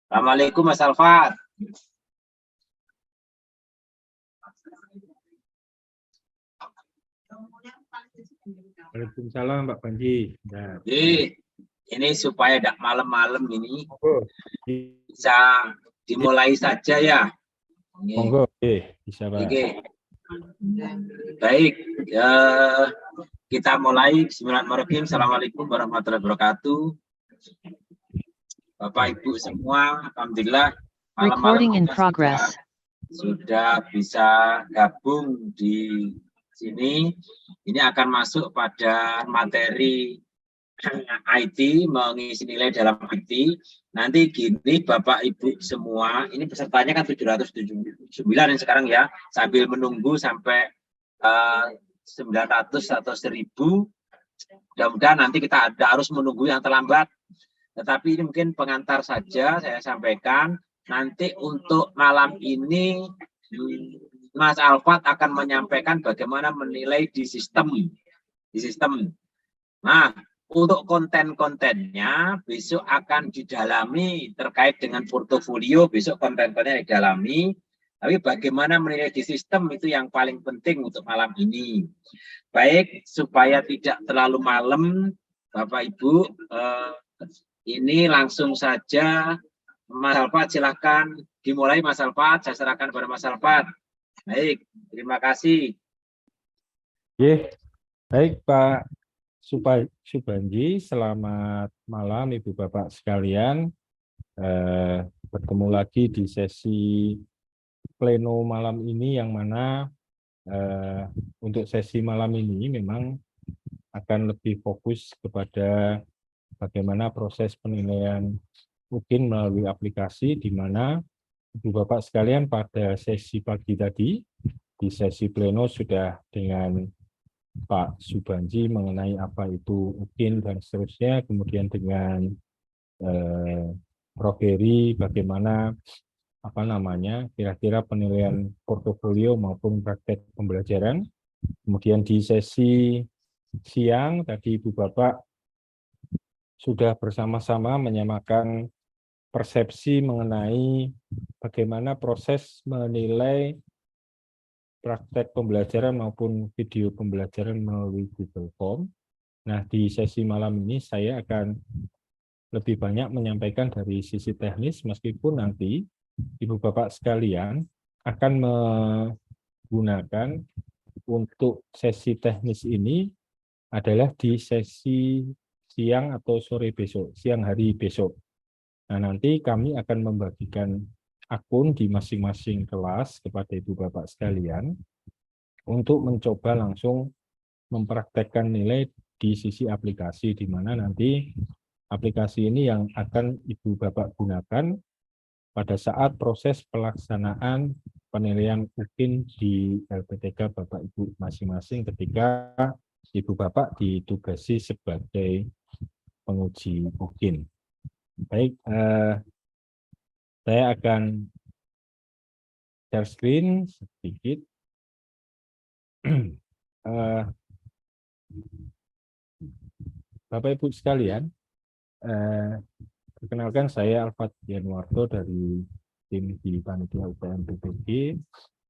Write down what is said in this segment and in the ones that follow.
Assalamualaikum Mas Alfat. Waalaikumsalam Pak Panji. Ya. Ini supaya tidak malam-malam ini Monggo. bisa dimulai saja ya. Monggo, bisa Pak. Oke. Baik, kita mulai. Bismillahirrahmanirrahim. Assalamualaikum warahmatullahi wabarakatuh. Bapak Ibu semua, alhamdulillah malam-malam kita sudah bisa gabung di sini. Ini akan masuk pada materi IT, mengisi nilai dalam IT. Nanti gini Bapak Ibu semua, ini pesertanya kan 779 yang sekarang ya, sambil menunggu sampai 900 atau 1000. Mudah-mudahan nanti kita harus menunggu yang terlambat. Tetapi ini mungkin pengantar saja saya sampaikan. Nanti untuk malam ini Mas Alfat akan menyampaikan bagaimana menilai di sistem. Nah, untuk konten-kontennya besok akan didalami terkait dengan portofolio, besok konten-kontennya didalami. Tapi bagaimana menilai di sistem itu yang paling penting untuk malam ini. Baik, supaya tidak terlalu malam, Bapak Ibu, ini langsung saja Mas Alfat, silakan dimulai Mas Alfat, saya serahkan kepada Mas Alfat. Baik, terima kasih. Baik Pak Subanji, selamat malam Ibu Bapak sekalian. Bertemu lagi di sesi pleno malam ini, yang mana untuk sesi malam ini memang akan lebih fokus kepada bagaimana proses penilaian UKIN melalui aplikasi, di mana Ibu Bapak sekalian pada sesi pagi tadi di sesi pleno sudah dengan Pak Subanji mengenai apa itu UKIN dan seterusnya, kemudian dengan Prof. Heri bagaimana kira-kira penilaian portofolio maupun praktek pembelajaran. Kemudian di sesi siang tadi Ibu Bapak sudah bersama-sama menyamakan persepsi mengenai bagaimana proses menilai praktek pembelajaran maupun video pembelajaran melalui Google Form. Nah, di sesi malam ini saya akan lebih banyak menyampaikan dari sisi teknis, meskipun nanti Ibu Bapak sekalian akan menggunakan untuk sesi teknis ini adalah di sesi siang atau sore besok, siang hari besok. Nah, nanti kami akan membagikan akun di masing-masing kelas kepada Ibu Bapak sekalian untuk mencoba langsung mempraktekkan nilai di sisi aplikasi, di mana nanti aplikasi ini yang akan Ibu Bapak gunakan pada saat proses pelaksanaan penilaian UKIN di LPTK Bapak Ibu masing-masing ketika Ibu Bapak ditugasi sebagai penguji UKIN. Baik, saya akan share screen sedikit. Bapak Ibu sekalian, perkenalkan saya Alfat Yanuarto dari tim di Panitia UKM PPG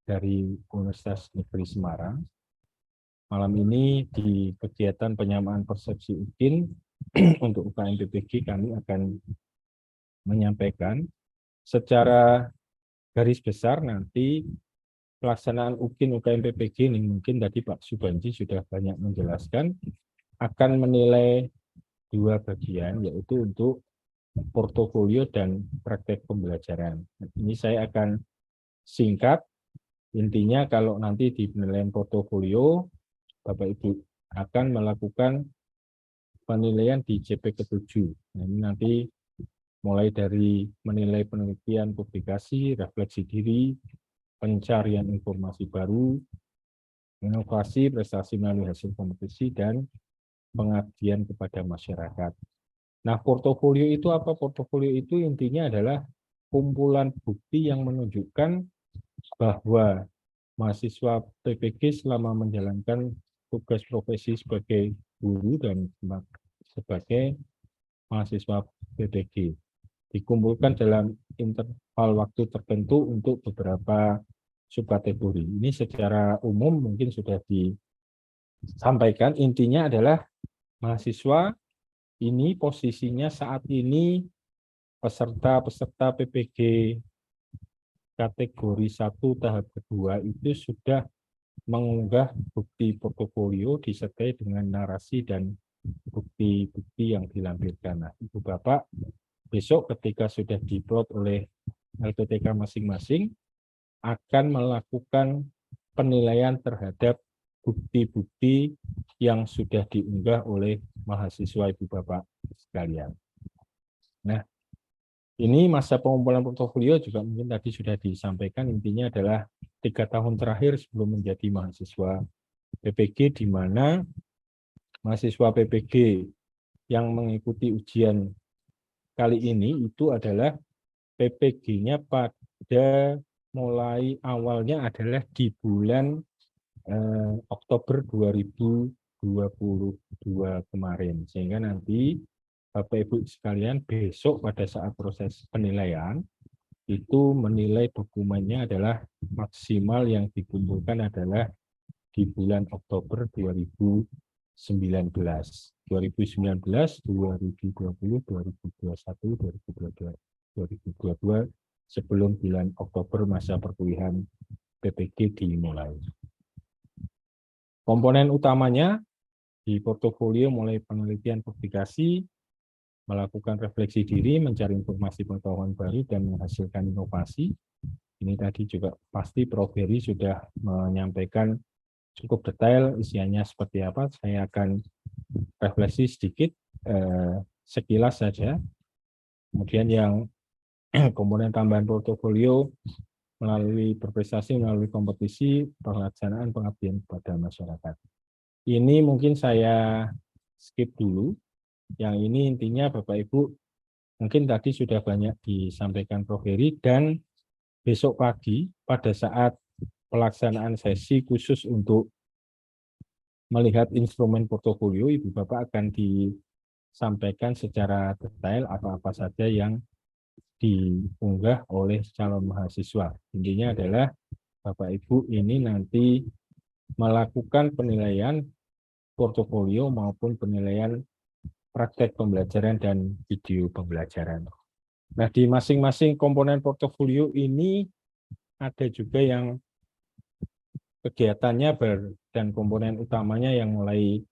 dari Universitas Negeri Semarang. Malam ini di kegiatan penyamaan persepsi UKIN untuk UKM PPG kami akan menyampaikan secara garis besar nanti pelaksanaan UKIN UKM PPG ini, mungkin tadi Pak Subanji sudah banyak menjelaskan, akan menilai dua bagian, yaitu untuk portofolio dan praktek pembelajaran. Ini saya akan singkat. Intinya kalau nanti di penilaian portofolio, Bapak Ibu akan melakukan penilaian di JP ke-7. Nah, ini nanti mulai dari menilai penelitian, publikasi, refleksi diri, pencarian informasi baru, inovasi, prestasi melalui hasil kompetisi, dan pengabdian kepada masyarakat. Nah, portofolio itu apa? Portofolio itu intinya adalah kumpulan bukti yang menunjukkan bahwa mahasiswa PPG selama menjalankan tugas profesi sebagai guru dan sebagai mahasiswa PPG dikumpulkan dalam interval waktu tertentu untuk beberapa subkategori. Ini secara umum mungkin sudah disampaikan. Intinya adalah mahasiswa ini posisinya saat ini peserta PPG kategori 1 tahap kedua itu sudah mengunggah bukti portofolio disertai dengan narasi dan bukti-bukti yang dilampirkan. Nah, Ibu Bapak, besok ketika sudah diplot oleh LPTK masing-masing, akan melakukan penilaian terhadap bukti-bukti yang sudah diunggah oleh mahasiswa Ibu Bapak sekalian. Nah, ini masa pengumpulan portofolio juga mungkin tadi sudah disampaikan, intinya adalah 3 tahun terakhir sebelum menjadi mahasiswa PPG, di mana mahasiswa PPG yang mengikuti ujian kali ini itu adalah PPG-nya pada mulai awalnya adalah di bulan Oktober 2022 kemarin, sehingga nanti Bapak Ibu sekalian besok pada saat proses penilaian itu menilai dokumennya adalah maksimal yang dikumpulkan adalah di bulan Oktober 2019, 2020, 2021, 2022 sebelum bulan Oktober masa perkuliahan PPG dimulai. Komponen utamanya di portofolio mulai penelitian publikasi, melakukan refleksi diri, mencari informasi pengetahuan baru, dan menghasilkan inovasi. Ini tadi juga pasti Prof. Heri sudah menyampaikan cukup detail isiannya seperti apa. Saya akan refleksi sedikit, sekilas saja. Kemudian yang komponen tambahan portofolio melalui berprestasi, melalui kompetisi, pelaksanaan pengabdian kepada masyarakat. Ini mungkin saya skip dulu. Yang ini intinya Bapak Ibu mungkin tadi sudah banyak disampaikan Prof. Heri, dan besok pagi pada saat pelaksanaan sesi khusus untuk melihat instrumen portofolio, Ibu Bapak akan disampaikan secara detail apa-apa saja yang diunggah oleh calon mahasiswa. Intinya adalah Bapak Ibu ini nanti melakukan penilaian portofolio maupun penilaian praktek pembelajaran dan video pembelajaran. Nah, di masing-masing komponen portofolio ini ada juga yang kegiatannya dan komponen utamanya yang mulai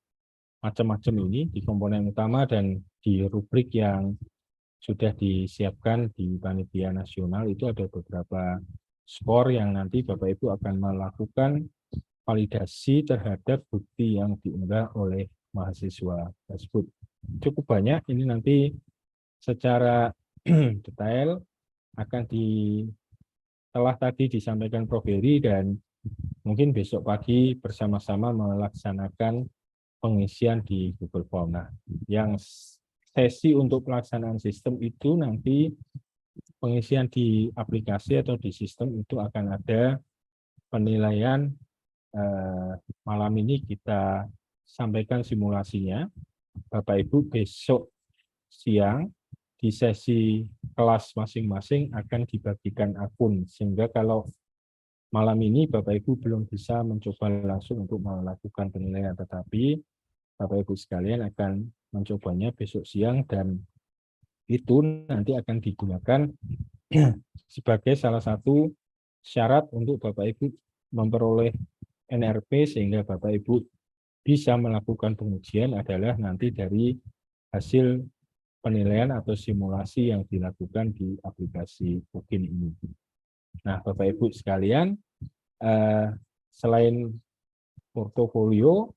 macam-macam ini di komponen utama dan di rubrik yang sudah disiapkan di panitia nasional itu ada beberapa skor yang nanti Bapak Ibu akan melakukan validasi terhadap bukti yang diunggah oleh mahasiswa tersebut. Cukup banyak, ini nanti secara detail akan telah tadi disampaikan Prof. Heri, dan mungkin besok pagi bersama-sama melaksanakan pengisian di Google Form. Nah, yang sesi untuk pelaksanaan sistem itu nanti pengisian di aplikasi atau di sistem itu akan ada penilaian. Malam ini kita sampaikan simulasinya. Bapak Ibu besok siang di sesi kelas masing-masing akan dibagikan akun, sehingga kalau malam ini Bapak Ibu belum bisa mencoba langsung untuk melakukan penilaian, tetapi Bapak Ibu sekalian akan mencobanya besok siang, dan itu nanti akan digunakan sebagai salah satu syarat untuk Bapak Ibu memperoleh NRP, sehingga Bapak Ibu bisa melakukan pengujian adalah nanti dari hasil penilaian atau simulasi yang dilakukan di aplikasi UKIN ini. Nah, Bapak Ibu sekalian, selain portofolio,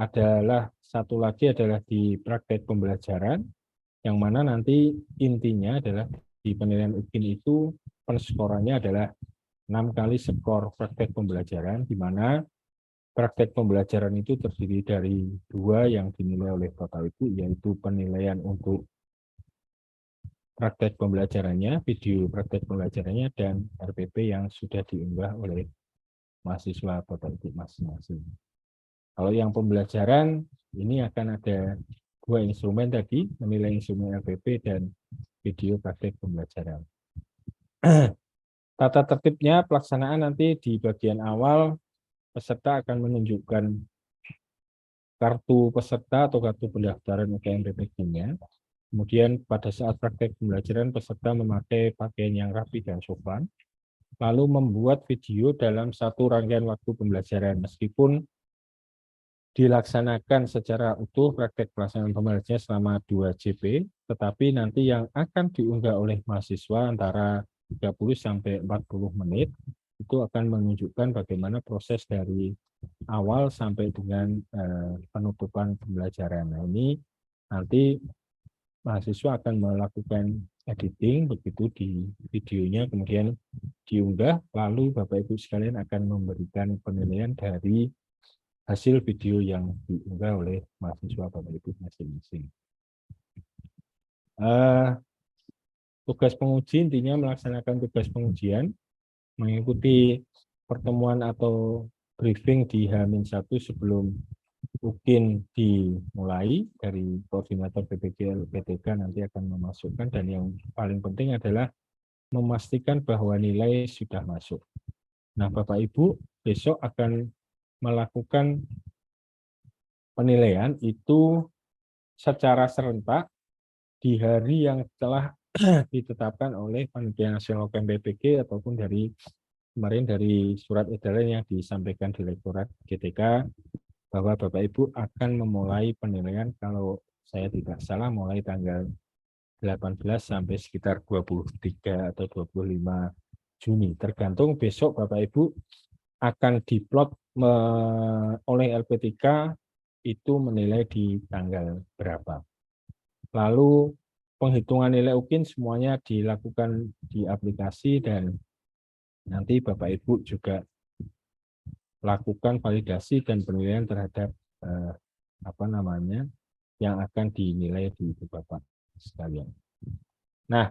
adalah satu lagi adalah di praktek pembelajaran, yang mana nanti intinya adalah di penilaian UKIN itu penskorannya adalah 6 kali skor praktek pembelajaran, di mana praktek pembelajaran itu terdiri dari 2 yang dinilai oleh Bapak Ibu, yaitu penilaian untuk praktek pembelajarannya, video praktek pembelajarannya, dan RPP yang sudah diunggah oleh mahasiswa Bapak Ibu masing-masing. Kalau yang pembelajaran, ini akan ada 2 instrumen tadi, menilai instrumen RPP dan video praktek pembelajaran. Tata tertibnya pelaksanaan nanti di bagian awal peserta akan menunjukkan kartu peserta atau kartu pendaftaran UKM PPG-nya. Kemudian pada saat praktek pembelajaran peserta memakai pakaian yang rapi dan sopan, lalu membuat video dalam satu rangkaian waktu pembelajaran. Meskipun dilaksanakan secara utuh praktek pelaksanaan pembelajaran selama 2 JP, tetapi nanti yang akan diunggah oleh mahasiswa antara 30 sampai 40 menit itu akan menunjukkan bagaimana proses dari awal sampai dengan penutupan pembelajaran. Nah, ini nanti mahasiswa akan melakukan editing begitu di videonya, kemudian diunggah, lalu Bapak Ibu sekalian akan memberikan penilaian dari hasil video yang diunggah oleh mahasiswa Bapak Ibu masing-masing. Tugas penguji intinya melaksanakan tugas pengujian, mengikuti pertemuan atau briefing di H-1 sebelum UKIN dimulai. Dari koordinator PPG LPTK nanti akan memasukkan, dan yang paling penting adalah memastikan bahwa nilai sudah masuk. Nah, Bapak Ibu besok akan melakukan penilaian itu secara serentak di hari yang telah ditetapkan oleh Panitia Nasional UKM PPG ataupun dari kemarin dari surat edaran yang disampaikan Direktorat GTK bahwa Bapak Ibu akan memulai penilaian, kalau saya tidak salah, mulai tanggal 18 sampai sekitar 23 atau 25 Juni. Tergantung besok Bapak Ibu akan diplot oleh LP3 itu menilai di tanggal berapa. Lalu penghitungan nilai UKIN semuanya dilakukan di aplikasi, dan nanti Bapak Ibu juga lakukan validasi dan penilaian terhadap yang akan dinilai di Bapak sekalian. Nah,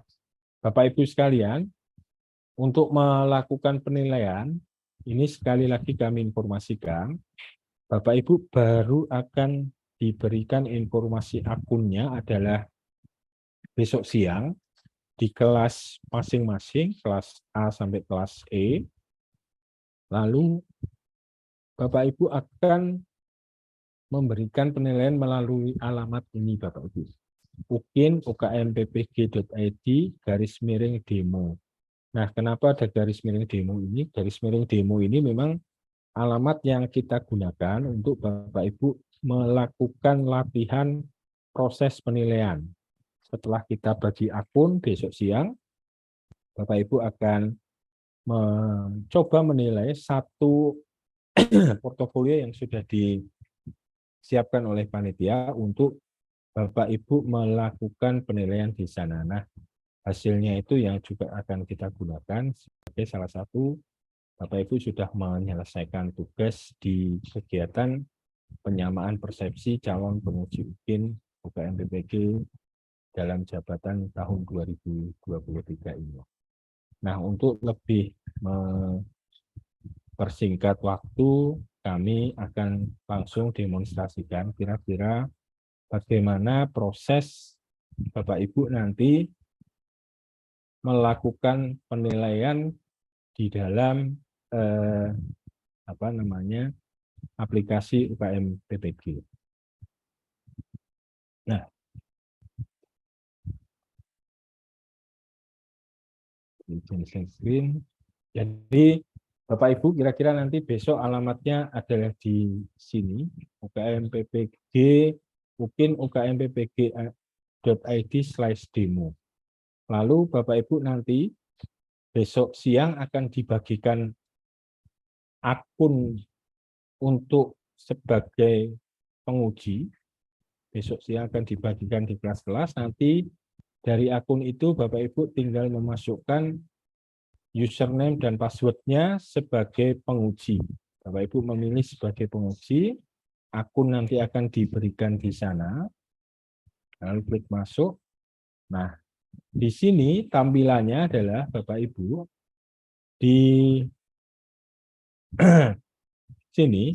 Bapak Ibu sekalian, untuk melakukan penilaian ini sekali lagi kami informasikan, Bapak Ibu baru akan diberikan informasi akunnya adalah besok siang di kelas masing-masing, kelas A sampai kelas E. Lalu Bapak Ibu akan memberikan penilaian melalui alamat ini, Bapak Ibu. ukin.ukmppg.id/demo. Nah, kenapa ada garis miring demo ini? Garis miring demo ini memang alamat yang kita gunakan untuk Bapak Ibu melakukan latihan proses penilaian. Setelah kita bagi akun besok siang, Bapak Ibu akan mencoba menilai satu portofolio yang sudah disiapkan oleh panitia untuk Bapak Ibu melakukan penilaian di sana. Nah, hasilnya itu yang juga akan kita gunakan sebagai salah satu Bapak Ibu sudah menyelesaikan tugas di kegiatan penyamaan persepsi calon penguji UKIN UKM PPG dalam jabatan tahun 2023 ini. Nah, untuk lebih mempersingkat waktu, kami akan langsung demonstrasikan kira-kira bagaimana proses Bapak Ibu nanti melakukan penilaian di dalam aplikasi UKM PPG. Nah, screen. Jadi Bapak Ibu kira-kira nanti besok alamatnya adalah di sini, UKM PPG UKIN UKM PPG.id/demo. Lalu Bapak Ibu nanti besok siang akan dibagikan akun untuk sebagai penguji. Besok siang akan dibagikan di kelas-kelas. Nanti dari akun itu Bapak Ibu tinggal memasukkan username dan password-nya sebagai penguji. Bapak Ibu memilih sebagai penguji, akun nanti akan diberikan di sana. Lalu klik masuk. Nah, di sini tampilannya adalah Bapak Ibu di sini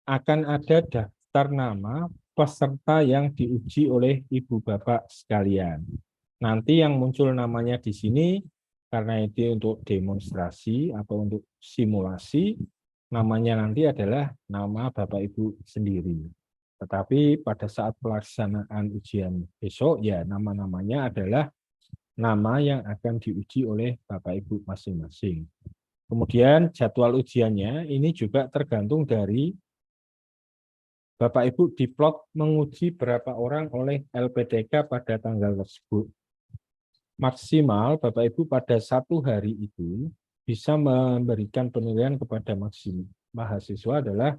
akan ada daftar nama peserta yang diuji oleh Ibu Bapak sekalian. Nanti yang muncul namanya di sini karena itu untuk demonstrasi atau untuk simulasi, namanya nanti adalah nama Bapak Ibu sendiri. Tetapi pada saat pelaksanaan ujian besok, ya nama-namanya adalah nama yang akan diuji oleh Bapak Ibu masing-masing. Kemudian jadwal ujiannya ini juga tergantung dari Bapak Ibu diplot menguji berapa orang oleh LPTK pada tanggal tersebut. Maksimal Bapak Ibu pada satu hari itu bisa memberikan penilaian kepada mahasiswa adalah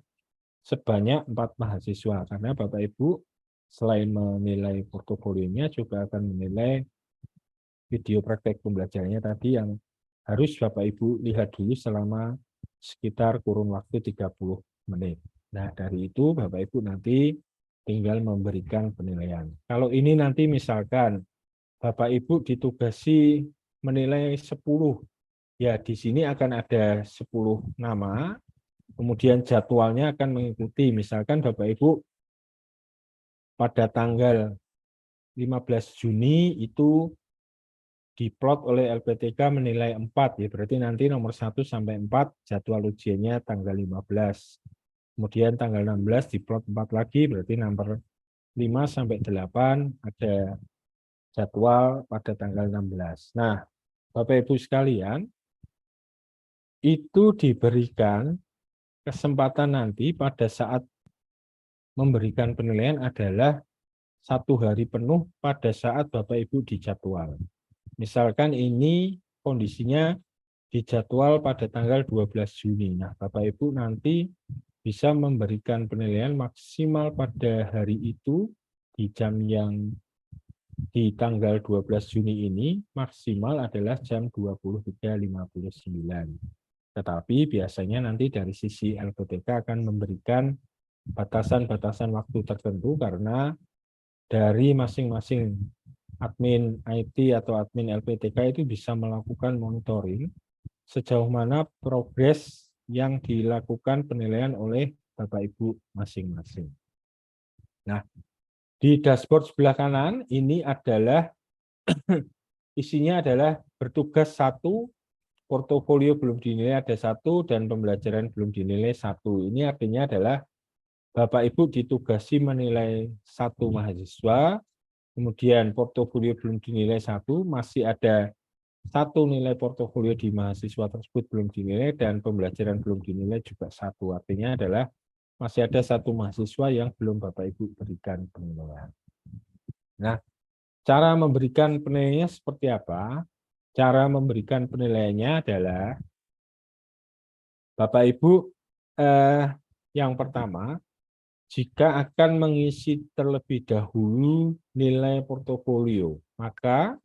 sebanyak 4 mahasiswa. Karena Bapak Ibu selain menilai portofolionya juga akan menilai video praktek pembelajarannya tadi yang harus Bapak Ibu lihat dulu selama sekitar kurun waktu 30 menit. Nah, dari itu Bapak Ibu nanti tinggal memberikan penilaian. Kalau ini nanti misalkan Bapak Ibu ditugasi menilai 10, ya di sini akan ada 10 nama, kemudian jadwalnya akan mengikuti. Misalkan Bapak Ibu pada tanggal 15 Juni itu diplot oleh LPTK menilai 4, ya berarti nanti nomor 1 sampai 4 jadwal ujiannya tanggal 15. Kemudian tanggal 16 diplot 4 lagi, berarti nomor 5 sampai 8 ada jadwal pada tanggal 16. Nah, Bapak Ibu sekalian, itu diberikan kesempatan nanti pada saat memberikan penilaian adalah 1 hari penuh pada saat Bapak Ibu dijadwal. Misalkan ini kondisinya dijadwal pada tanggal 12 Juni. Nah, Bapak Ibu nanti bisa memberikan penilaian maksimal pada hari itu di jam yang di tanggal 12 Juni ini maksimal adalah jam 23.59. Tetapi biasanya nanti dari sisi LPTK akan memberikan batasan-batasan waktu tertentu karena dari masing-masing admin IT atau admin LPTK itu bisa melakukan monitoring sejauh mana progres yang dilakukan penilaian oleh Bapak Ibu masing-masing. Nah, di dashboard sebelah kanan ini adalah isinya adalah bertugas 1, portofolio belum dinilai ada 1, dan pembelajaran belum dinilai 1. Ini artinya adalah Bapak Ibu ditugasi menilai 1 mahasiswa, kemudian portofolio belum dinilai 1, masih ada 1 nilai portofolio di mahasiswa tersebut belum dinilai, dan pembelajaran belum dinilai juga 1. Artinya adalah masih ada 1 mahasiswa yang belum Bapak Ibu berikan penilaian. Nah, cara memberikan penilaiannya seperti apa? Cara memberikan penilaiannya adalah Bapak Ibu yang pertama, jika akan mengisi terlebih dahulu nilai portofolio, maka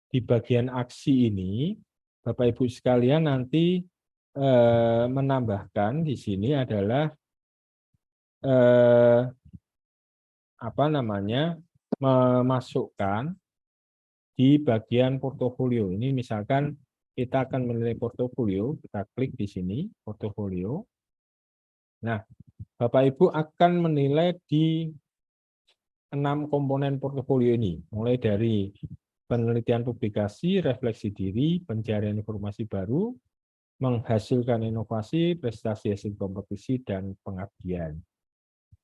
di bagian aksi ini Bapak Ibu sekalian nanti menambahkan di sini adalah memasukkan di bagian portofolio. Ini misalkan kita akan menilai portofolio, kita klik di sini portofolio. Nah, Bapak Ibu akan menilai di 6 komponen portofolio ini, mulai dari penelitian publikasi, refleksi diri, pencarian informasi baru, menghasilkan inovasi, prestasi hasil kompetisi, dan pengabdian.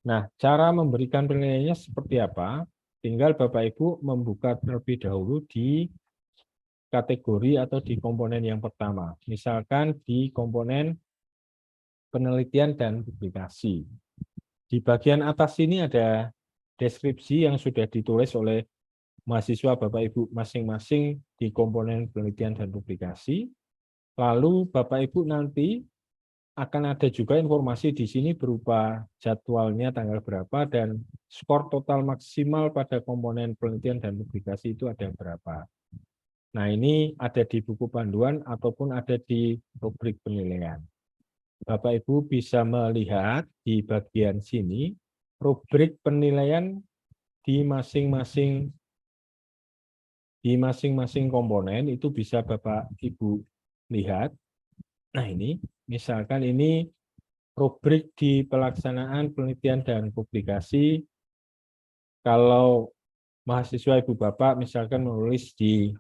Nah, cara memberikan penilaiannya seperti apa? Tinggal Bapak Ibu membuka terlebih dahulu di kategori atau di komponen yang pertama. Misalkan di komponen penelitian dan publikasi. Di bagian atas ini ada deskripsi yang sudah ditulis oleh mahasiswa Bapak Ibu masing-masing di komponen penelitian dan publikasi. Lalu Bapak Ibu nanti akan ada juga informasi di sini berupa jadwalnya tanggal berapa dan skor total maksimal pada komponen penelitian dan publikasi itu ada berapa. Nah, ini ada di buku panduan ataupun ada di rubrik penilaian. Bapak Ibu bisa melihat di bagian sini rubrik penilaian di masing-masing komponen itu bisa Bapak Ibu lihat. Nah, ini misalkan ini rubrik di pelaksanaan penelitian dan publikasi. Kalau mahasiswa Ibu Bapak misalkan menulis di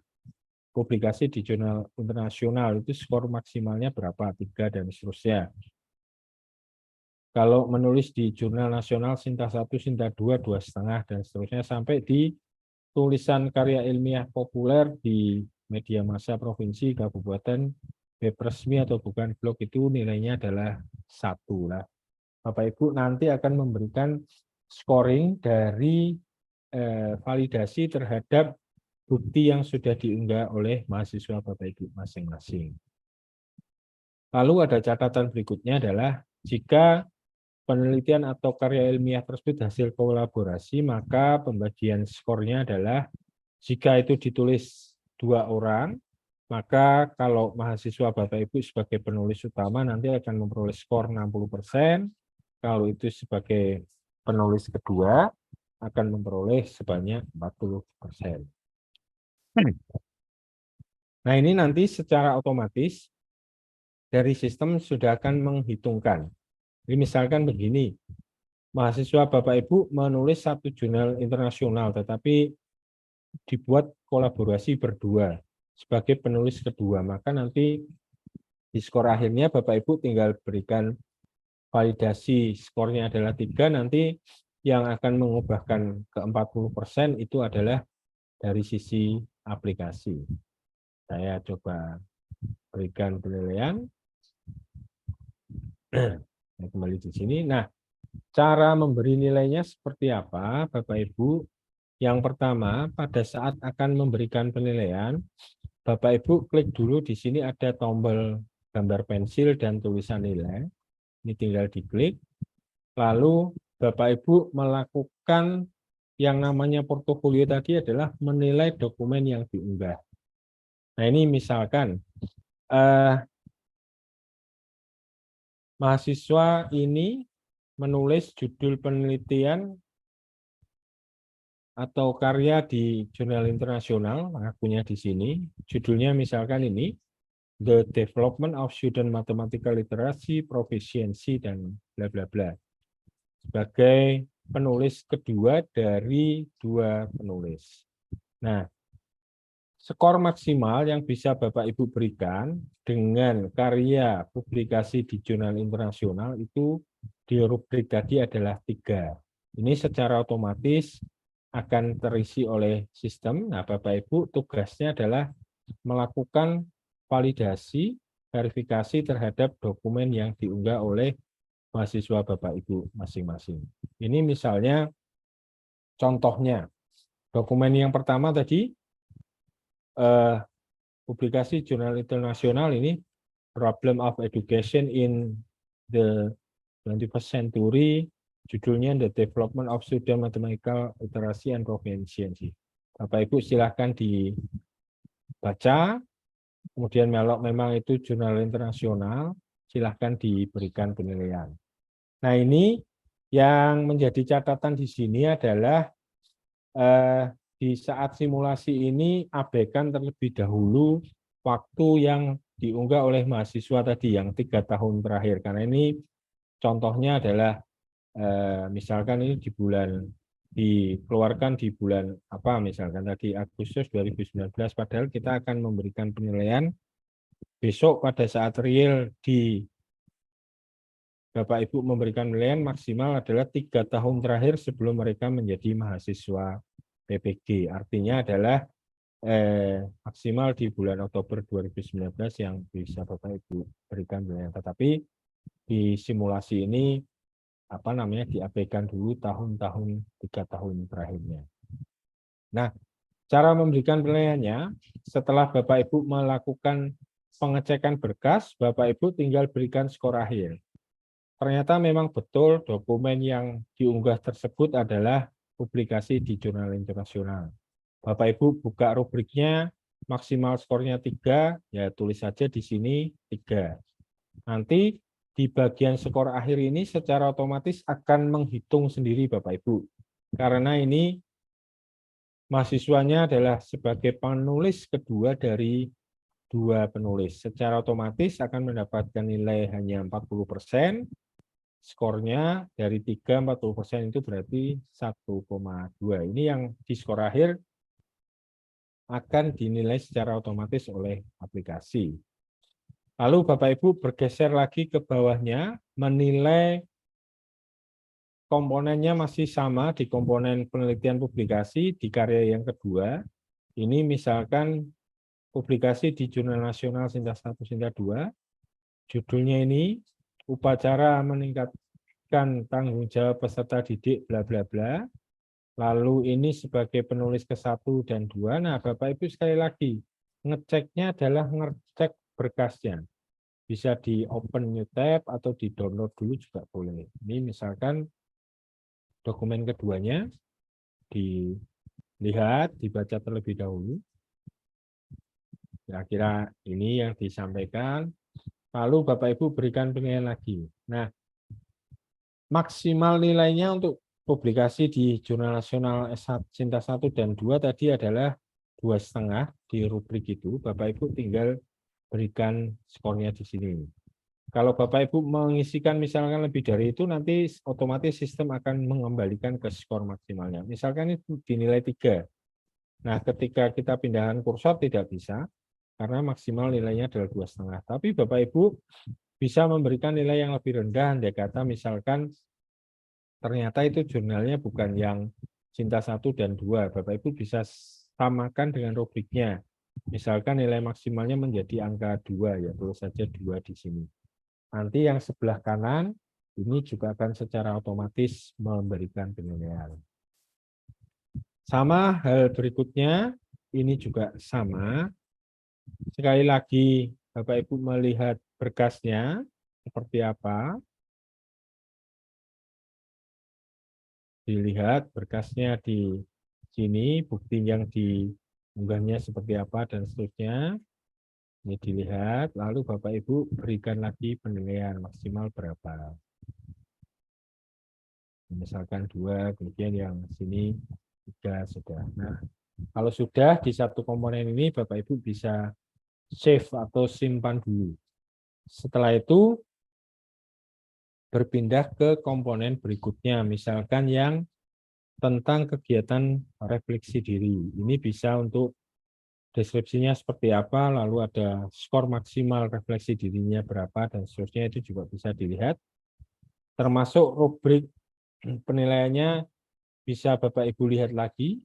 publikasi di jurnal internasional itu skor maksimalnya berapa, 3 dan seterusnya. Kalau menulis di jurnal nasional Sinta 1, Sinta 2, 2,5 dan seterusnya sampai di tulisan karya ilmiah populer di media massa provinsi, kabupaten, web resmi atau bukan blog itu nilainya adalah 1 lah. Bapak Ibu nanti akan memberikan scoring dari validasi terhadap bukti yang sudah diunggah oleh mahasiswa Bapak Ibu masing-masing. Lalu ada catatan berikutnya adalah jika penelitian atau karya ilmiah tersebut hasil kolaborasi, maka pembagian skornya adalah jika itu ditulis 2 orang, maka kalau mahasiswa Bapak Ibu sebagai penulis utama nanti akan memperoleh skor 60%, kalau itu sebagai penulis kedua akan memperoleh sebanyak 40%. Nah, ini nanti secara otomatis dari sistem sudah akan menghitungkan. Jadi misalkan begini, mahasiswa Bapak Ibu menulis 1 jurnal internasional, tetapi dibuat kolaborasi berdua sebagai penulis kedua, maka nanti di skor akhirnya Bapak Ibu tinggal berikan validasi skornya adalah 3, nanti yang akan mengubahkan ke 40% itu adalah dari sisi aplikasi. Saya coba berikan penilaian. Nah, kembali di sini. Nah, cara memberi nilainya seperti apa, Bapak Ibu? Yang pertama, pada saat akan memberikan penilaian, Bapak Ibu klik dulu di sini ada tombol gambar pensil dan tulisan nilai. Ini tinggal diklik. Lalu Bapak Ibu melakukan yang namanya portofolio tadi adalah menilai dokumen yang diunggah. Nah, ini misalkan mahasiswa ini menulis judul penelitian atau karya di jurnal internasional, akunya di sini, judulnya misalkan ini, The Development of Student Mathematical Literacy, Proficiency, dan bla bla bla. Sebagai penulis kedua dari 2 penulis. Nah, skor maksimal yang bisa Bapak Ibu berikan dengan karya publikasi di jurnal internasional itu di rubrik tadi adalah 3. Ini secara otomatis akan terisi oleh sistem. Nah, Bapak Ibu tugasnya adalah melakukan validasi, verifikasi terhadap dokumen yang diunggah oleh mahasiswa Bapak Ibu masing-masing. Ini misalnya contohnya. Dokumen yang pertama tadi publikasi jurnal internasional ini Problem of Education in the 21st Century, judulnya The Development of Student Mathematical Literacy and Proficiency. Bapak Ibu silahkan dibaca, kemudian kalau memang itu jurnal internasional, silahkan diberikan penilaian. Nah, ini yang menjadi catatan di sini adalah di saat simulasi ini abaikan terlebih dahulu waktu yang diunggah oleh mahasiswa tadi yang 3 tahun terakhir, karena ini contohnya adalah misalkan ini dikeluarkan di bulan apa, misalkan tadi Agustus 2019, padahal kita akan memberikan penilaian besok pada saat real di Bapak Ibu memberikan penilaian maksimal adalah 3 tahun terakhir sebelum mereka menjadi mahasiswa PPG. Artinya adalah maksimal di bulan Oktober 2019 yang bisa Bapak Ibu berikan penilaian. Tetapi di simulasi ini diabaikan dulu tahun-tahun 3 tahun terakhirnya. Nah, cara memberikan penilaiannya setelah Bapak Ibu melakukan pengecekan berkas, Bapak Ibu tinggal berikan skor akhir. Ternyata memang betul dokumen yang diunggah tersebut adalah publikasi di jurnal internasional. Bapak Ibu buka rubriknya, maksimal skornya 3, ya tulis saja di sini 3. Nanti di bagian skor akhir ini secara otomatis akan menghitung sendiri Bapak Ibu. Karena ini mahasiswanya adalah sebagai penulis kedua dari 2 penulis. Secara otomatis akan mendapatkan nilai hanya 40%. Skornya dari 3, 40% itu berarti 1,2. Ini yang di skor akhir akan dinilai secara otomatis oleh aplikasi. Lalu Bapak Ibu bergeser lagi ke bawahnya, menilai komponennya masih sama di komponen penelitian publikasi di karya yang kedua. Ini misalkan publikasi di Jurnal Nasional Sinta 1, Sinta 2. Judulnya ini upacara meningkatkan tanggung jawab peserta didik bla bla bla. Lalu ini sebagai penulis ke-1 dan 2. Nah, Bapak Ibu sekali lagi ngeceknya adalah ngecek berkasnya. Bisa di open new tab atau di download dulu juga boleh. Ini misalkan dokumen keduanya dilihat, dibaca terlebih dahulu. Kira-kira ini yang disampaikan. Lalu Bapak Ibu berikan penilaian lagi. Nah, maksimal nilainya untuk publikasi di Jurnal Nasional Sinta 1 dan 2 tadi adalah 2,5 di rubrik itu. Bapak Ibu tinggal berikan skornya di sini. Kalau Bapak Ibu mengisikan misalkan lebih dari itu, nanti otomatis sistem akan mengembalikan ke skor maksimalnya. Misalkan itu dinilai 3. Nah, ketika kita pindahkan kursor tidak bisa, karena maksimal nilainya adalah 2,5. Tapi Bapak Ibu bisa memberikan nilai yang lebih rendah, andai kata misalkan ternyata itu jurnalnya bukan yang Sinta 1 dan 2. Bapak Ibu bisa samakan dengan rubriknya. Misalkan nilai maksimalnya menjadi angka 2, ya tulis saja 2 di sini. Nanti yang sebelah kanan ini juga akan secara otomatis memberikan penilaian. Sama hal berikutnya, ini juga sama. Sekali lagi, Bapak Ibu melihat berkasnya seperti apa. Dilihat berkasnya di sini, bukti yang diunggahnya seperti apa, dan seterusnya. Ini dilihat, lalu Bapak Ibu berikan lagi penilaian maksimal berapa. Misalkan 2, kemudian yang sini 3 sudah. Nah, kalau sudah di satu komponen ini, Bapak Ibu bisa save atau simpan dulu. Setelah itu berpindah ke komponen berikutnya, misalkan yang tentang kegiatan refleksi diri. Ini bisa untuk deskripsinya seperti apa, lalu ada skor maksimal refleksi dirinya berapa, dan seterusnya itu juga bisa dilihat. Termasuk rubrik penilaiannya bisa Bapak Ibu lihat lagi.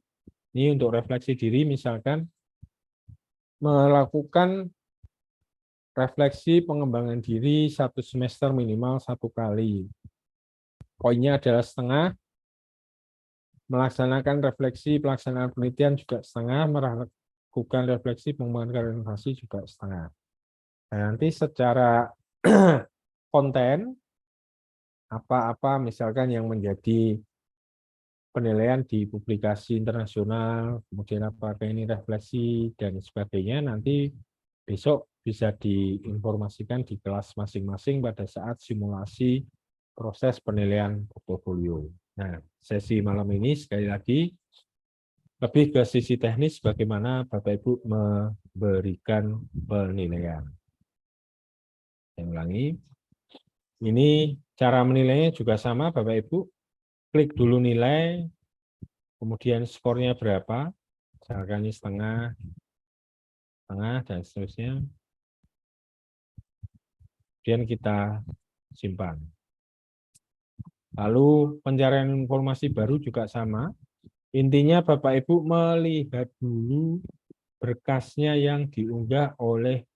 Ini untuk refleksi diri, misalkan melakukan refleksi pengembangan diri 1 semester minimal 1 kali. Poinnya adalah setengah, melaksanakan refleksi pelaksanaan penelitian juga setengah, melakukan refleksi pengembangan inovasi juga setengah. Nah, nanti secara konten, apa-apa misalkan yang menjadi penilaian di publikasi internasional, kemudian apakah ini refleksi dan sebagainya, nanti besok bisa diinformasikan di kelas masing-masing pada saat simulasi proses penilaian portofolio. Nah, sesi malam ini sekali lagi lebih ke sisi teknis bagaimana Bapak Ibu memberikan penilaian. Saya ulangi. Ini cara menilainya juga sama Bapak Ibu. Klik dulu nilai, kemudian skornya berapa, misalkan ini setengah, dan seterusnya. Kemudian kita simpan. Lalu pencarian informasi baru juga sama. Intinya Bapak Ibu melihat dulu berkasnya yang diunggah oleh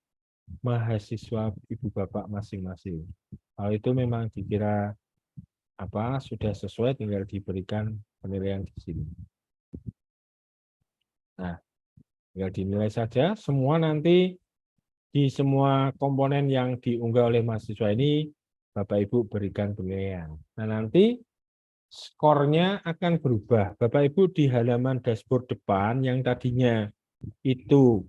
mahasiswa Ibu Bapak masing-masing. Hal itu memang dikira sudah sesuai, tinggal diberikan penilaian di sini. Nah, tinggal dinilai saja. Semua nanti di semua komponen yang diunggah oleh mahasiswa ini Bapak Ibu berikan penilaian. Nah, nanti skornya akan berubah. Bapak Ibu di halaman dashboard depan yang tadinya itu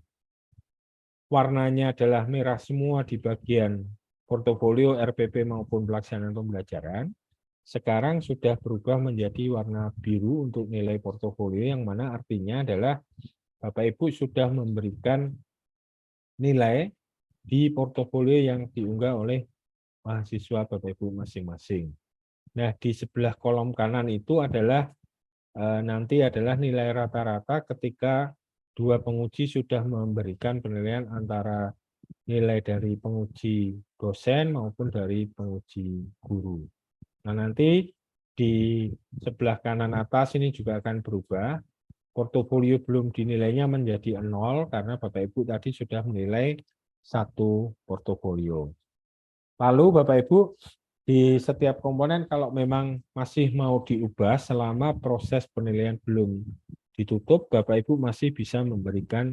warnanya adalah merah semua di bagian portofolio, RPP maupun pelaksanaan pembelajaran, sekarang sudah berubah menjadi warna biru untuk nilai portofolio, yang mana artinya adalah Bapak Ibu sudah memberikan nilai di portofolio yang diunggah oleh mahasiswa Bapak Ibu masing-masing. Nah, di sebelah kolom kanan itu adalah nanti adalah nilai rata-rata ketika dua penguji sudah memberikan penilaian antara nilai dari penguji dosen maupun dari penguji guru. Nah, nanti di sebelah kanan atas ini juga akan berubah. Portofolio belum dinilainya menjadi 0 karena Bapak Ibu tadi sudah menilai satu portofolio. Lalu Bapak Ibu di setiap komponen kalau memang masih mau diubah selama proses penilaian belum ditutup, Bapak Ibu masih bisa memberikan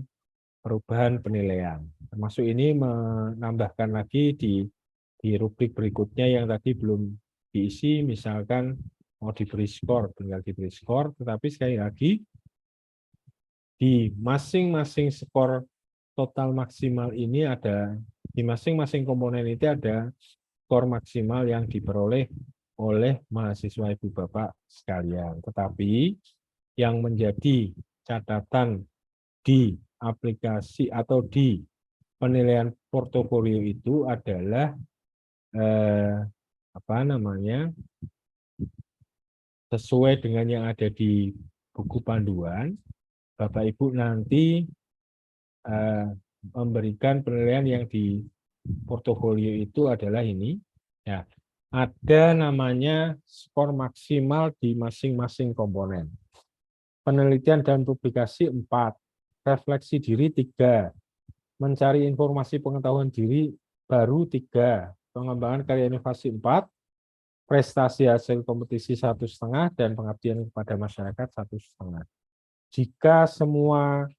perubahan penilaian. Termasuk ini menambahkan lagi di rubrik berikutnya yang tadi belum diisi, misalkan mau diberi skor, tinggal diberi skor, tetapi sekali lagi di masing-masing skor total maksimal ini ada, di masing-masing komponen itu ada skor maksimal yang diperoleh oleh mahasiswa Ibu Bapak sekalian. Tetapi yang menjadi catatan di aplikasi atau di penilaian portofolio itu adalah sesuai dengan yang ada di buku panduan, Bapak Ibu nanti memberikan penilaian yang di portofolio itu adalah ini. Ya, ada namanya skor maksimal di masing-masing komponen. Penelitian dan publikasi 4, refleksi diri 3, mencari informasi pengetahuan diri baru 3, pengembangan karya inovasi 4, prestasi hasil kompetisi 1,5 dan pengabdian kepada masyarakat 1,5. Jika semua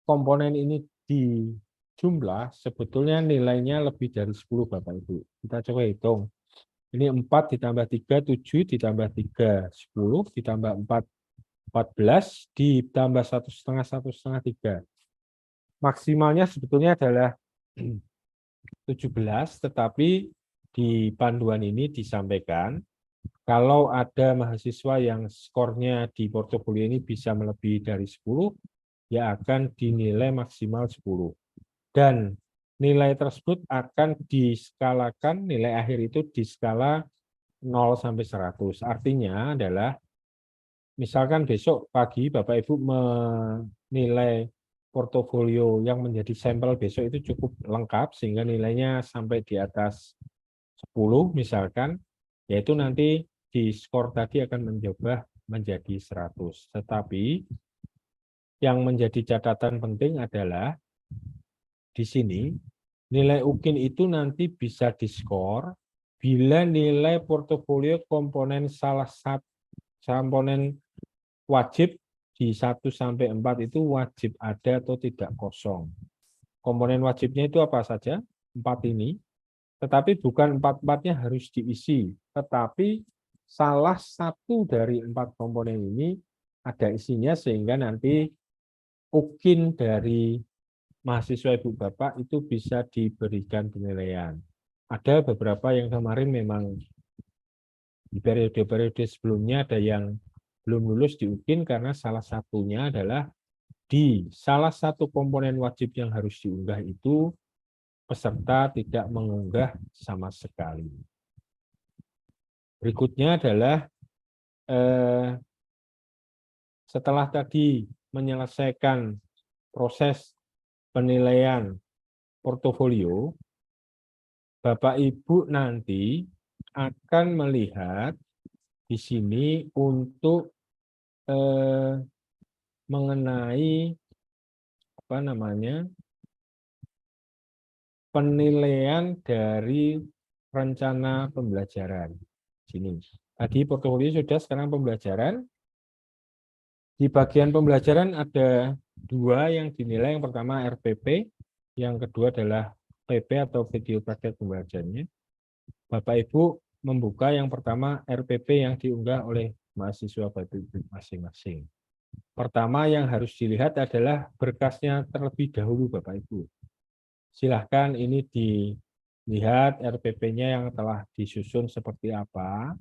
komponen ini dijumlah, sebetulnya nilainya lebih dari 10 Bapak Ibu. Kita coba hitung. Ini 4 ditambah 3, 7, ditambah 3, 10, ditambah 4, 14, ditambah 1,5, 1,5, 3. Maksimalnya sebetulnya adalah 17, tetapi di panduan ini disampaikan kalau ada mahasiswa yang skornya di portofolio ini bisa melebihi dari 10, ya akan dinilai maksimal 10. Dan nilai tersebut akan diskalakan, nilai akhir itu di skala 0 sampai 100. Artinya adalah, misalkan besok pagi Bapak Ibu menilai portofolio yang menjadi sampel besok itu cukup lengkap sehingga nilainya sampai di atas 10 misalkan, yaitu nanti di skor tadi akan mencoba menjadi 100. Tetapi yang menjadi catatan penting adalah di sini nilai UKIN itu nanti bisa diskor bila nilai portofolio komponen salah satu komponen wajib di 1 sampai 4 itu wajib ada atau tidak kosong. Komponen wajibnya itu apa saja? 4 ini. Tetapi bukan 4-4-nya harus diisi, tetapi salah satu dari 4 komponen ini ada isinya sehingga nanti UKIN dari mahasiswa Ibu Bapak itu bisa diberikan penilaian. Ada beberapa yang kemarin memang di periode-periode sebelumnya ada yang belum lulus di UKIN karena salah satunya adalah di salah satu komponen wajib yang harus diunggah itu peserta tidak mengunggah sama sekali. Berikutnya adalah setelah tadi menyelesaikan proses penilaian portofolio, Bapak Ibu nanti akan melihat di sini untuk mengenai penilaian dari rencana pembelajaran. Sini. Tadi portofolio sudah, sekarang pembelajaran. Di bagian pembelajaran ada 2 yang dinilai. Yang pertama RPP, yang kedua adalah PP atau video praktek pembelajarannya. Bapak Ibu membuka yang pertama RPP yang diunggah oleh mahasiswa Bapak Ibu masing-masing. Pertama yang harus dilihat adalah berkasnya terlebih dahulu Bapak Ibu. Silahkan ini dilihat RPP-nya yang telah disusun seperti apa.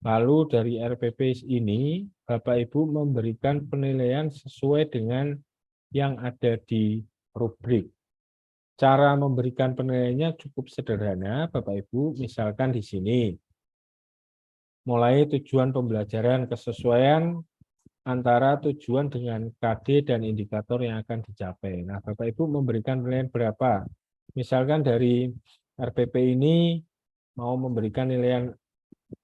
Lalu dari RPP ini, Bapak Ibu memberikan penilaian sesuai dengan yang ada di rubrik. Cara memberikan penilaiannya cukup sederhana, Bapak Ibu. Misalkan di sini, mulai tujuan pembelajaran, kesesuaian antara tujuan dengan KD dan indikator yang akan dicapai. Nah, Bapak Ibu memberikan penilaian berapa? Misalkan dari RPP ini mau memberikan nilai yang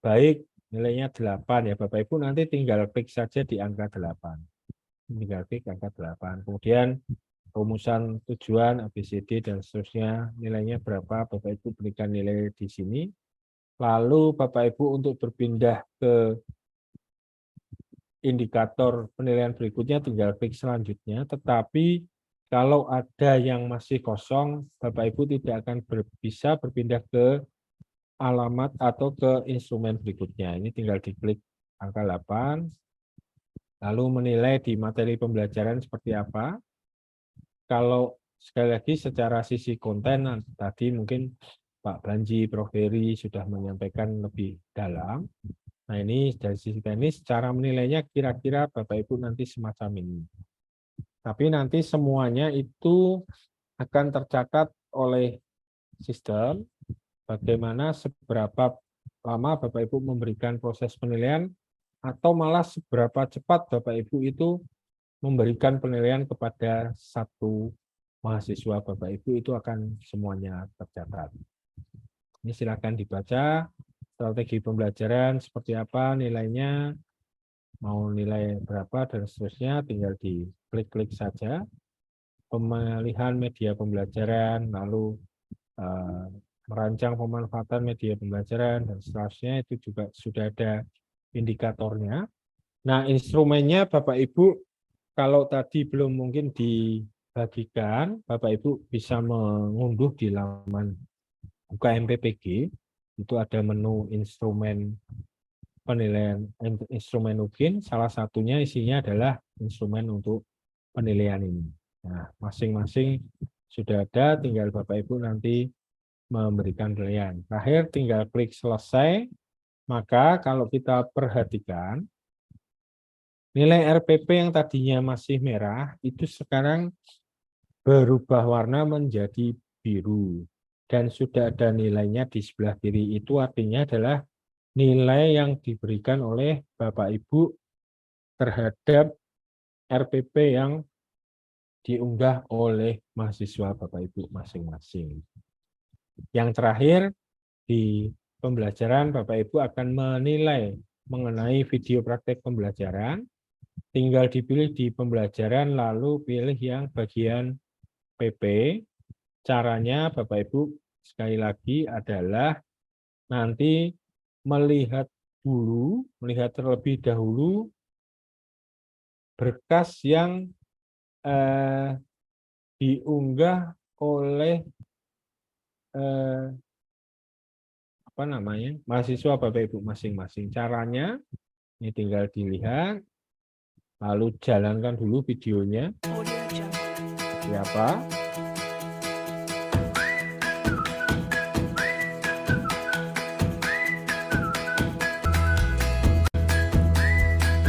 baik, nilainya 8 ya Bapak Ibu, nanti tinggal klik saja di angka 8. Tinggal klik angka 8. Kemudian rumusan tujuan ABCD dan seterusnya, nilainya berapa, Bapak Ibu berikan nilai di sini. Lalu Bapak Ibu untuk berpindah ke indikator penilaian berikutnya tinggal klik selanjutnya, tetapi kalau ada yang masih kosong, Bapak Ibu tidak akan bisa berpindah ke alamat atau ke instrumen berikutnya. Ini tinggal diklik angka 8, lalu menilai di materi pembelajaran seperti apa. Kalau sekali lagi secara sisi konten, tadi mungkin Pak Banji, Prof. Heri sudah menyampaikan lebih dalam. Nah, ini dari sisi teknis, cara menilainya kira-kira Bapak Ibu nanti semacam ini. Tapi nanti semuanya itu akan tercatat oleh sistem, bagaimana seberapa lama Bapak Ibu memberikan proses penilaian, atau malah seberapa cepat Bapak Ibu itu memberikan penilaian kepada satu mahasiswa Bapak Ibu, itu akan semuanya tercatat. Ini silakan dibaca. Strategi pembelajaran seperti apa nilainya, mau nilai berapa dan seterusnya, tinggal diklik-klik saja. Pemilihan media pembelajaran, lalu merancang pemanfaatan media pembelajaran dan seterusnya, itu juga sudah ada indikatornya. Nah, instrumennya Bapak Ibu kalau tadi belum mungkin dibagikan, Bapak Ibu bisa mengunduh di laman UKMPPG. Itu ada menu instrumen penilaian, instrumen UKIN, salah satunya isinya adalah instrumen untuk penilaian ini. Nah, masing-masing sudah ada, tinggal Bapak Ibu nanti memberikan penilaian. Terakhir tinggal klik selesai, maka kalau kita perhatikan, nilai RPP yang tadinya masih merah, itu sekarang berubah warna menjadi biru. Dan sudah ada nilainya di sebelah kiri, itu artinya adalah nilai yang diberikan oleh Bapak Ibu terhadap RPP yang diunggah oleh mahasiswa Bapak Ibu masing-masing. Yang terakhir, di pembelajaran Bapak Ibu akan menilai mengenai video praktek pembelajaran, tinggal dipilih di pembelajaran, lalu pilih yang bagian PP. Caranya Bapak Ibu sekali lagi adalah nanti melihat terlebih dahulu berkas yang diunggah oleh mahasiswa Bapak Ibu masing-masing. Caranya ini tinggal dilihat, lalu jalankan dulu videonya. Siapa?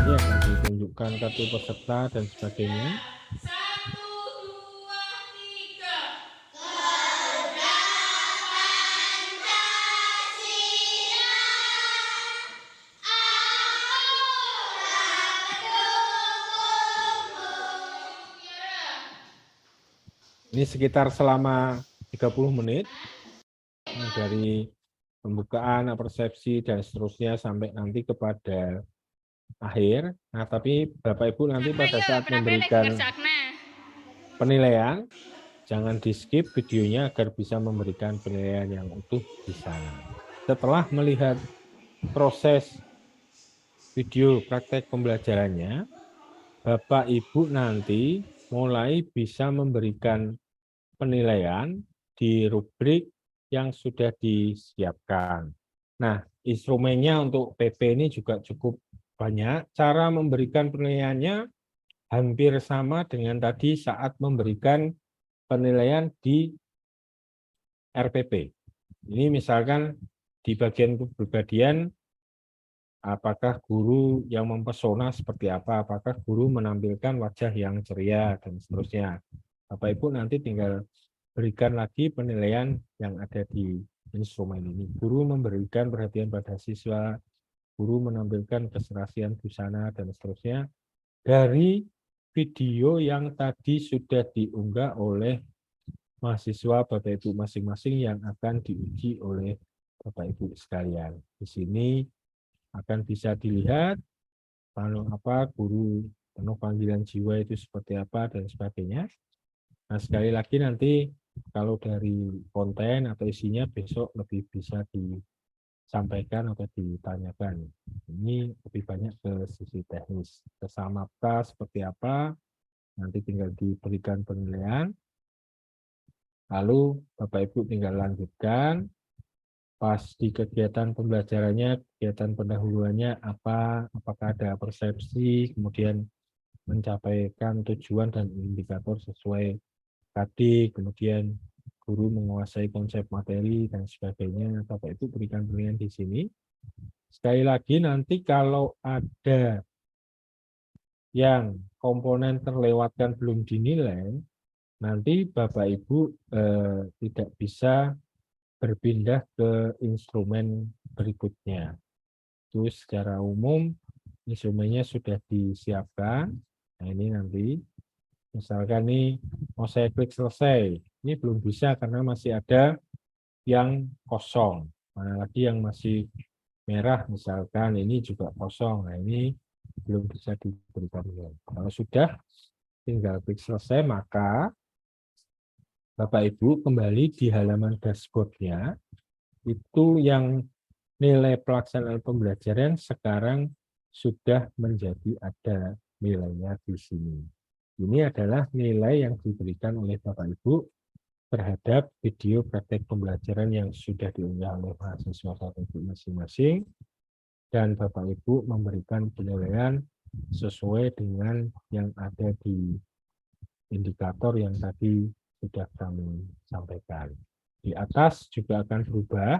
Ini akan ditunjukkan kartu peserta dan sebagainya. Ini sekitar selama 30 menit dari pembukaan, persepsi, dan seterusnya sampai nanti kepada akhir. Nah, tapi Bapak Ibu nanti pada saat memberikan penilaian, jangan di-skip videonya agar bisa memberikan penilaian yang utuh di sana. Setelah melihat proses video praktek pembelajarannya, Bapak Ibu nanti mulai bisa memberikan penilaian di rubrik yang sudah disiapkan. Nah, instrumennya untuk PP ini juga cukup banyak. Cara memberikan penilaiannya hampir sama dengan tadi saat memberikan penilaian di RPP. Ini misalkan di bagian kepribadian, apakah guru yang mempesona seperti apa, apakah guru menampilkan wajah yang ceria, dan seterusnya. Bapak Ibu nanti tinggal berikan lagi penilaian yang ada di instrumen ini. Guru memberikan perhatian pada siswa, guru menampilkan keserasian busana, dan seterusnya. dari video yang tadi sudah diunggah oleh mahasiswa Bapak Ibu masing-masing yang akan diuji oleh Bapak Ibu sekalian. Di sini akan bisa dilihat apa guru penuh panggilan jiwa itu seperti apa dan sebagainya. Nah, sekali lagi nanti kalau dari konten atau isinya besok lebih bisa disampaikan atau ditanyakan. Ini lebih banyak ke sisi teknis. Kesamapta seperti apa, nanti tinggal diberikan penilaian. Lalu Bapak Ibu tinggal lanjutkan. Pas di kegiatan pembelajarannya, kegiatan pendahuluannya apa, apakah ada persepsi, kemudian mencapaikan tujuan dan indikator sesuai tadi, kemudian guru menguasai konsep materi dan sebagainya. Bapak Ibu berikan penilaian di sini. Sekali lagi nanti kalau ada yang komponen terlewatkan belum dinilai, nanti Bapak Ibu tidak bisa berpindah ke instrumen berikutnya. Itu secara umum instrumennya sudah disiapkan. Nah, ini nanti misalkan nih mau saya klik selesai. Ini belum bisa karena masih ada yang kosong. Mana lagi yang masih merah misalkan ini juga kosong. Nah, ini belum bisa diberikan. Kalau sudah tinggal klik selesai, maka Bapak Ibu kembali di halaman dashboard-nya. Itu yang nilai pelaksanaan pembelajaran sekarang sudah menjadi ada nilainya di sini. Ini adalah nilai yang diberikan oleh Bapak Ibu terhadap video praktek pembelajaran yang sudah diunggah oleh mahasiswa Bapak Ibu masing-masing, dan Bapak Ibu memberikan penilaian sesuai dengan yang ada di indikator yang tadi sudah kami sampaikan. Di atas juga akan berubah.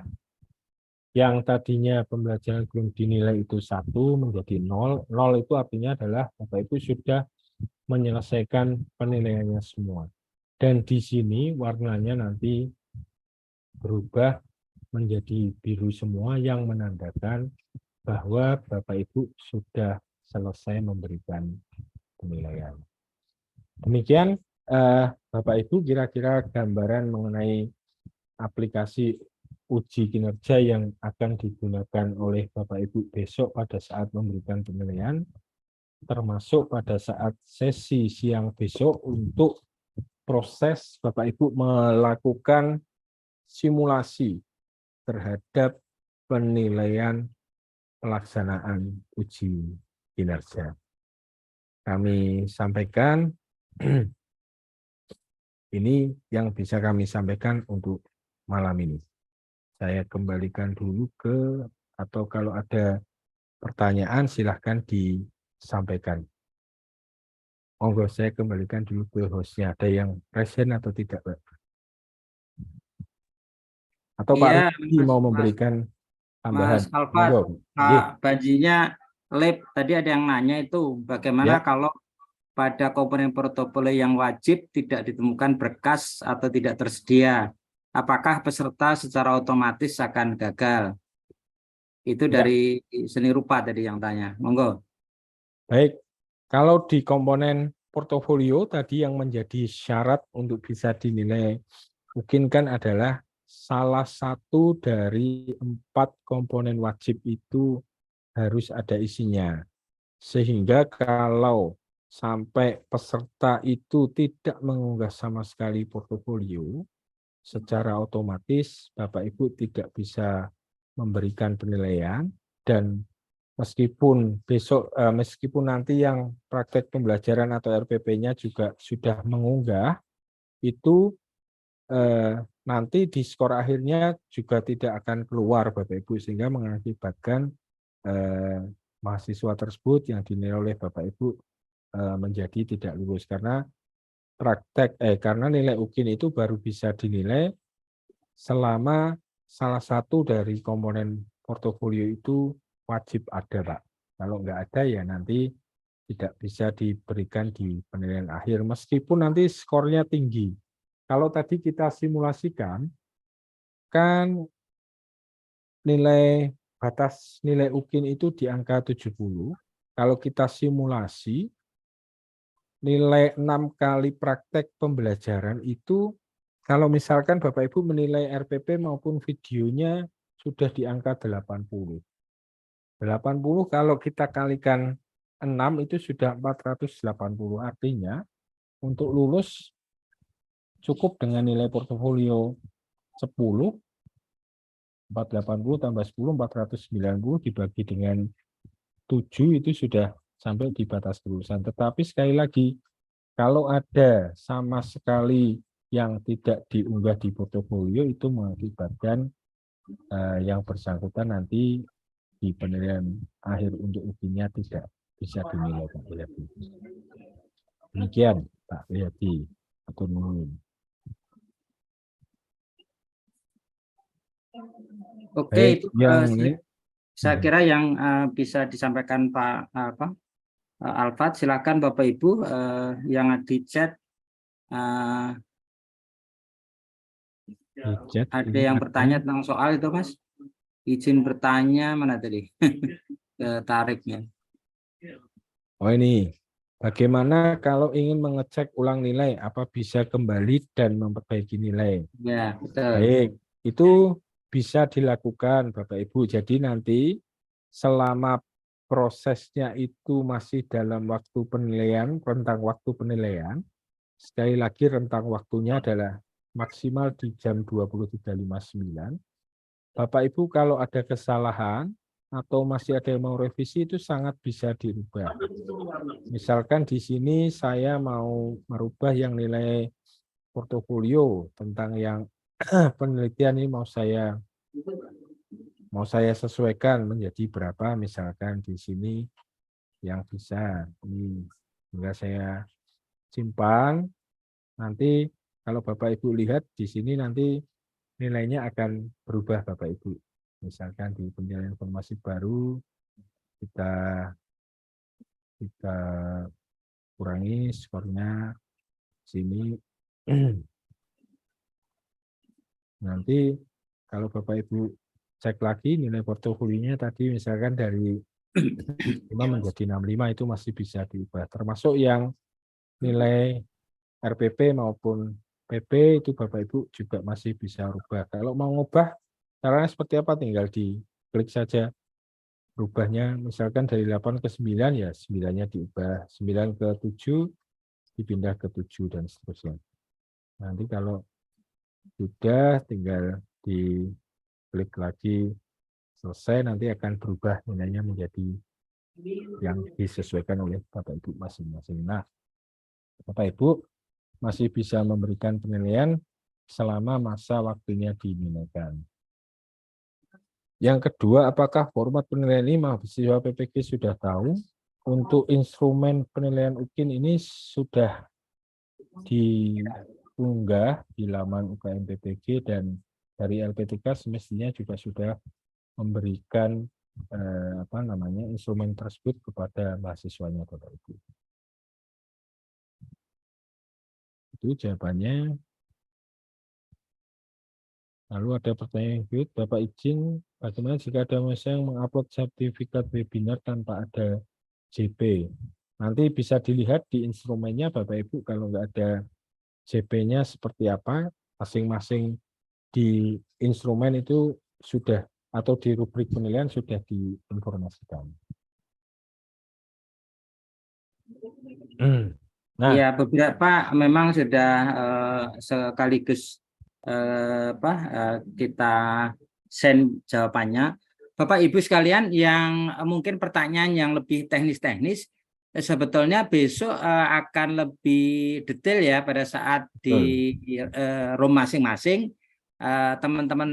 Yang tadinya pembelajaran belum dinilai itu 1 menjadi 0. 0 itu artinya adalah Bapak Ibu sudah menyelesaikan penilaiannya semua. Dan di sini warnanya nanti berubah menjadi biru semua yang menandakan bahwa Bapak Ibu sudah selesai memberikan penilaian. Demikian Bapak Ibu kira-kira gambaran mengenai aplikasi uji kinerja yang akan digunakan oleh Bapak Ibu besok pada saat memberikan penilaian, termasuk pada saat sesi siang besok untuk proses Bapak Ibu melakukan simulasi terhadap penilaian pelaksanaan uji kinerja. Kami sampaikan, ini yang bisa kami sampaikan untuk malam ini. Saya kembalikan dulu atau kalau ada pertanyaan silahkan disampaikan. Monggo saya kembalikan dulu ke hostnya. Ada yang present atau tidak, Pak? Atau Iya, Pak Rudi mau memberikan tambahan? Mas Alfat, Monggo. Pak Bajinya Lab, tadi ada yang nanya itu bagaimana kalau pada komponen portofolio yang wajib tidak ditemukan berkas atau tidak tersedia, apakah peserta secara otomatis akan gagal? Itu dari seni rupa tadi yang tanya. Monggo. Baik, kalau di komponen portofolio tadi yang menjadi syarat untuk bisa dinilai mungkin kan adalah salah satu dari 4 komponen wajib itu harus ada isinya. Sehingga kalau sampai peserta itu tidak mengunggah sama sekali portofolio, secara otomatis Bapak Ibu tidak bisa memberikan penilaian, dan meskipun nanti yang praktek pembelajaran atau RPP-nya juga sudah mengunggah, itu nanti di skor akhirnya juga tidak akan keluar Bapak Ibu, sehingga mengakibatkan mahasiswa tersebut yang dinilai oleh Bapak Ibu menjadi tidak lulus karena karena nilai UKIN itu baru bisa dinilai selama salah satu dari komponen portofolio itu wajib ada, Pak. Kalau nggak ada ya nanti tidak bisa diberikan di penilaian akhir meskipun nanti skornya tinggi. Kalau tadi kita simulasikan kan batas nilai UKIN itu di angka 70. Kalau kita simulasi nilai 6 kali praktek pembelajaran itu kalau misalkan Bapak Ibu menilai RPP maupun videonya sudah di angka 80. 80 kalau kita kalikan 6 itu sudah 480. Artinya untuk lulus cukup dengan nilai portofolio 10, 480 tambah 10, 490 dibagi dengan 7 itu sudah sampai di batas kelulusan. Tetapi sekali lagi, kalau ada sama sekali yang tidak diunggah di portofolio itu mengakibatkan yang bersangkutan nanti di penilaian akhir untuk ujiannya tidak bisa dinilai Pak Riyadi. Demikian Pak Riyadi. Atur nuhun. Oke, Baik, itu yang saya kira yang bisa disampaikan Pak Alfat. Silakan Bapak Ibu yang di chat ada yang bertanya tentang soal itu, Mas. Izin bertanya mana tadi? Tariknya. Oh ini, bagaimana kalau ingin mengecek ulang nilai? Apa bisa kembali dan memperbaiki nilai? Ya, betul. Baik, itu bisa dilakukan Bapak Ibu. Jadi nanti selama prosesnya itu masih dalam waktu penilaian, rentang waktu penilaian, sekali lagi rentang waktunya adalah maksimal di jam 23.59. Bapak Ibu kalau ada kesalahan atau masih ada yang mau revisi itu sangat bisa dirubah. Misalkan di sini saya mau merubah yang nilai portofolio tentang yang penelitian ini mau saya sesuaikan menjadi berapa, misalkan di sini yang bisa ini tinggal saya simpan. Nanti kalau Bapak Ibu lihat di sini nanti nilainya akan berubah Bapak Ibu. Misalkan di penilaian informasi baru kita kurangi skornya sini. Nanti kalau Bapak Ibu cek lagi nilai portofolionya tadi misalkan dari 5 menjadi 65 itu masih bisa diubah. Termasuk yang nilai RPP maupun PP itu Bapak Ibu juga masih bisa rubah. Kalau mau ngubah caranya seperti apa tinggal diklik saja. Rubahnya misalkan dari 8 ke 9 ya 9-nya diubah. 9 ke 7 dipindah ke 7 dan seterusnya. Nanti kalau sudah tinggal diklik lagi selesai nanti akan berubah nilainya menjadi yang disesuaikan oleh Bapak Ibu masing-masing. Nah, Bapak Ibu masih bisa memberikan penilaian selama masa waktunya dinilaikan. Yang kedua, apakah format penilaian ini mahasiswa PPG sudah tahu? Untuk instrumen penilaian UKIN ini sudah diunggah di laman UKM PPG dan dari LPTK semestinya juga sudah memberikan instrumen tersebut kepada mahasiswanya Bapak Ibu. Itu jawabannya. Lalu ada pertanyaan yang Bapak izin, bagaimana jika ada mahasiswa yang mengupload sertifikat webinar tanpa ada JP? Nanti bisa dilihat di instrumennya Bapak Ibu, kalau nggak ada JP-nya seperti apa, masing-masing di instrumen itu sudah, atau di rubrik penilaian sudah diinformasikan. Nah, ya beberapa memang sudah sekaligus kita send jawabannya. Bapak Ibu sekalian yang mungkin pertanyaan yang lebih teknis-teknis sebetulnya besok akan lebih detail ya pada saat di room masing-masing. Teman-teman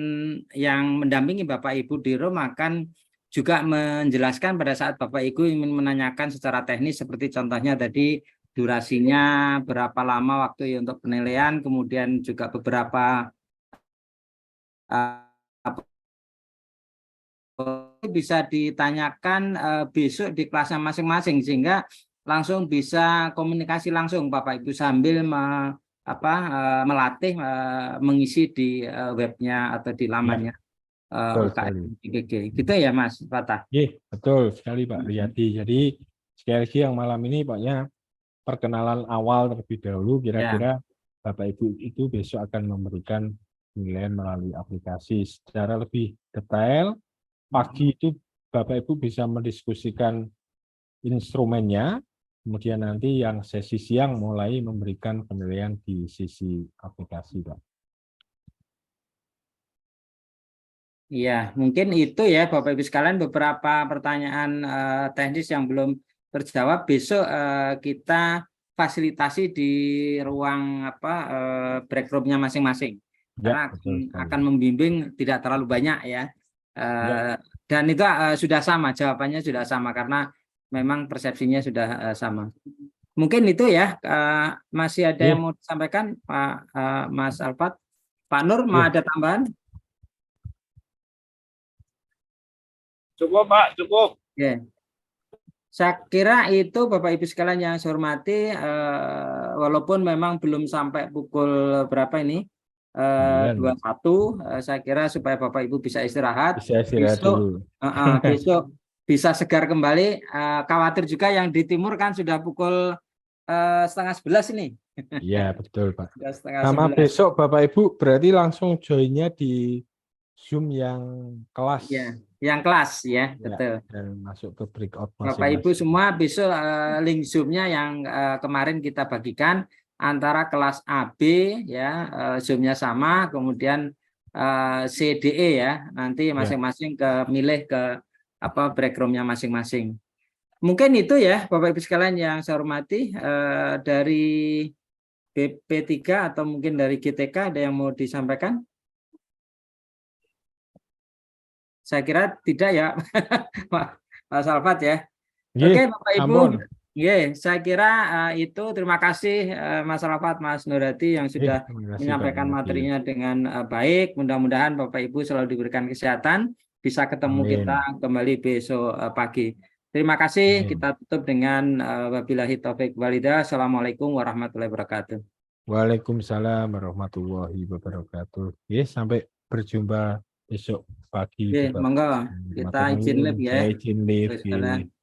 yang mendampingi Bapak Ibu di room akan juga menjelaskan pada saat Bapak Ibu ingin menanyakan secara teknis seperti contohnya tadi durasinya berapa lama waktu untuk penilaian, kemudian juga beberapa bisa ditanyakan besok di kelasnya masing-masing sehingga langsung bisa komunikasi langsung Bapak Ibu sambil melatih mengisi di webnya atau di lamannya UKM PPG. Gitu ya Mas Fatah? Betul sekali Pak Riyadi. Jadi sekali lagi yang malam ini Paknya perkenalan awal terlebih dahulu, Ya. kira-kira Bapak Ibu itu besok akan memberikan penilaian melalui aplikasi secara lebih detail. Pagi itu Bapak Ibu bisa mendiskusikan instrumennya, kemudian nanti yang sesi siang mulai memberikan penilaian di sisi aplikasi, Pak. Iya, mungkin itu ya Bapak Ibu sekalian beberapa pertanyaan teknis yang belum terjawab. Besok kita fasilitasi di ruang break room-nya masing-masing. Ya, Karena betul sekali. akan membimbing tidak terlalu banyak ya. Ya. Dan itu sudah sama, jawabannya sudah sama karena memang persepsinya sudah sama. Mungkin itu ya. Masih ada yang mau disampaikan Pak Mas Alfat? Pak Nur mau ada tambahan? Cukup Pak, cukup. Ya. Saya kira itu Bapak Ibu sekalian yang saya hormati, walaupun memang belum sampai pukul berapa ini, 21, saya kira supaya Bapak Ibu bisa istirahat. Bisa istirahat dulu. Besok bisa segar kembali. Khawatir juga yang di timur kan sudah pukul 10:30 ini. Iya, betul Pak. Sudah Sama 10:30. besok Bapak Ibu berarti langsung join-nya di Zoom yang kelas. Ya, yang kelas ya, betul. Dan masuk ke breakout Bapak Ibu semua besok link Zoom-nya yang kemarin kita bagikan antara kelas AB ya, Zoom-nya sama, kemudian CDE ya, nanti masing-masing milih ke break room-nya masing-masing. Mungkin itu ya Bapak Ibu sekalian yang saya hormati, dari BP3 atau mungkin dari GTK ada yang mau disampaikan? Saya kira tidak ya, Mas Alfat ya. Oke, Bapak Ibu. Saya kira itu. Terima kasih Mas Alfat, Mas Nurhadi yang sudah menyampaikan materinya dengan baik. Mudah-mudahan Bapak Ibu selalu diberikan kesehatan. Bisa ketemu kita kembali besok pagi. Terima kasih. Kita tutup dengan wabillahi taufik walhidayah. Assalamualaikum warahmatullahi wabarakatuh. Waalaikumsalam warahmatullahi wabarakatuh. Sampai berjumpa besok pagi. Monggo kita izin live ya. Saya izin live.